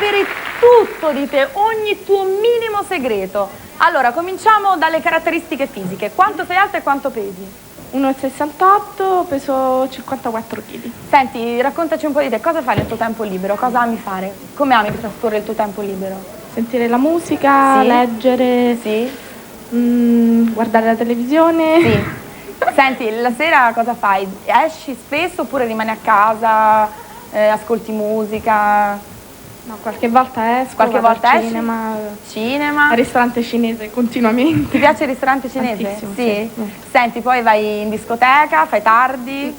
sapere tutto di te, ogni tuo minimo segreto. Allora, cominciamo dalle caratteristiche fisiche. Quanto sei alta e quanto pesi? 1,68, peso 54 kg. Senti, raccontaci un po' di te, cosa fai nel tuo tempo libero? Cosa ami fare? Come ami trascorrere il tuo tempo libero? Sentire la musica, Sì. leggere, Sì? guardare la televisione. Sì. Senti, la sera cosa fai? Esci spesso oppure rimani a casa, ascolti musica? No, qualche volta esco, Qualche vado volta al esci? cinema, Cinema? al ristorante cinese continuamente. Ti piace il ristorante cinese? Tantissimo, Sì? sì. Senti, poi vai in discoteca, fai tardi?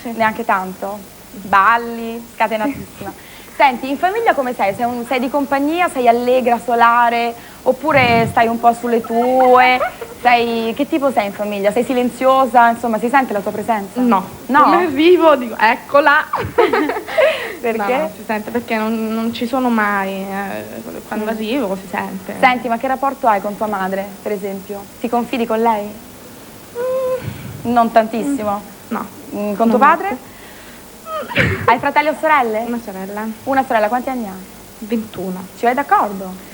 Sì. Neanche tanto? Balli? Scatenatissima. Senti, in famiglia come sei? Sei di compagnia? Sei allegra, solare? Oppure stai un po' sulle tue? Che tipo sei in famiglia? Sei silenziosa? Insomma, si sente la tua presenza? No. No? Come arrivo dico, eccola! Perché? No, si sente perché non ci sono mai. Quando arrivo si sente. Senti, ma che rapporto hai con tua madre, per esempio? Ti confidi con lei? Non tantissimo? No. Con tuo padre? Hai fratelli o sorelle? Una sorella. Una sorella, quanti anni ha? 21. Ci vai d'accordo?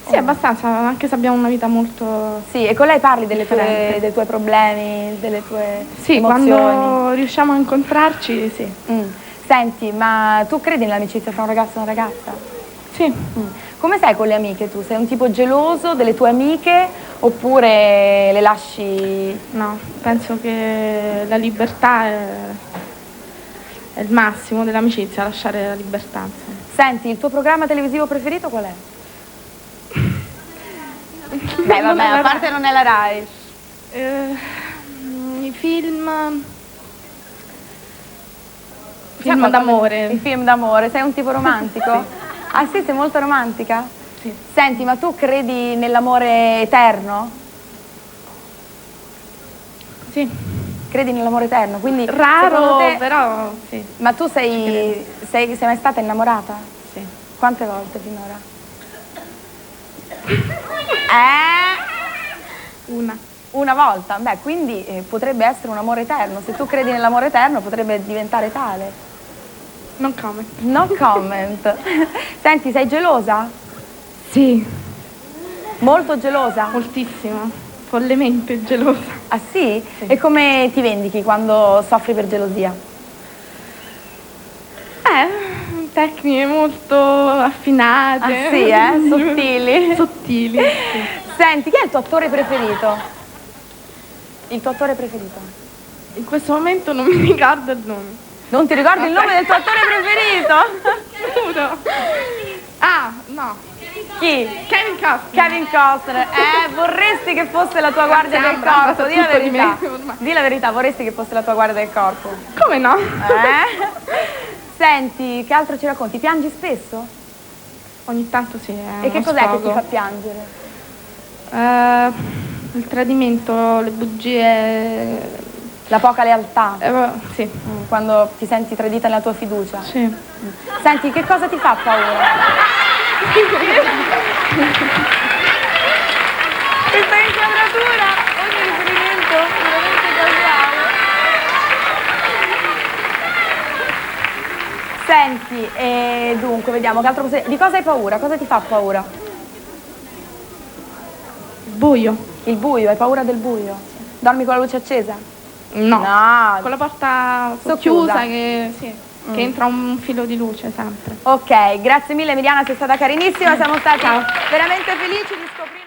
Sì, abbastanza, anche se abbiamo una vita molto... Sì, e con lei parli differente. dei tuoi problemi, delle tue Sì, emozioni? quando riusciamo a incontrarci, sì. Senti, ma tu credi nell'amicizia fra un ragazzo e una ragazza? Sì. Come sei con le amiche tu? Sei un tipo geloso delle tue amiche oppure le lasci... No, penso che la libertà è il massimo dell'amicizia, lasciare la libertà. Insomma. Senti, il tuo programma televisivo preferito qual è? Beh, vabbè, a parte non è la Rai. I film... C'è Film d'amore. I film d'amore, sei un tipo romantico? Sì. Ah sì, sei molto romantica? Sì. Senti, ma tu credi nell'amore eterno? Sì. Credi nell'amore eterno? Quindi Raro, secondo te... però sì. Ma tu sei mai stata innamorata? Sì. Quante volte finora? Una volta? Beh, quindi potrebbe essere un amore eterno. Se tu credi nell'amore eterno potrebbe diventare tale. Non comment. No comment. Senti, sei gelosa? Sì. Molto gelosa? Moltissimo. Follemente gelosa. Ah sì? Sì. E come ti vendichi quando soffri per gelosia? Tecniche molto affinate. Ah sì, sottili? Sottili, sì. Senti, chi è il tuo attore preferito? Il tuo attore preferito? In questo momento non mi ricordo il nome. Non ti ricordi il nome del tuo attore preferito? Giuro. Ah, no. Chi? Kevin Costner. Kevin Costner. Vorresti che fosse la tua guardia del corpo? Di la verità. Di la verità, vorresti che fosse la tua guardia del corpo? Come no? Senti, che altro ci racconti? Piangi spesso? Ogni tanto sì. E che cos'è che ti fa piangere? Il tradimento, le bugie. La poca lealtà? Sì. Quando ti senti tradita nella tua fiducia? Sì. Senti, che cosa ti fa paura? Questa inquadratura, ogni riferimento veramente casuale. Senti, dunque, vediamo che altro di cosa hai paura? Cosa ti fa paura? Buio. Il buio, hai paura del buio? Dormi con la luce accesa? No. No. Con la porta chiusa che entra un filo di luce sempre. Ok, grazie mille Miriana, sei stata carinissima, siamo stati veramente felici di scoprire.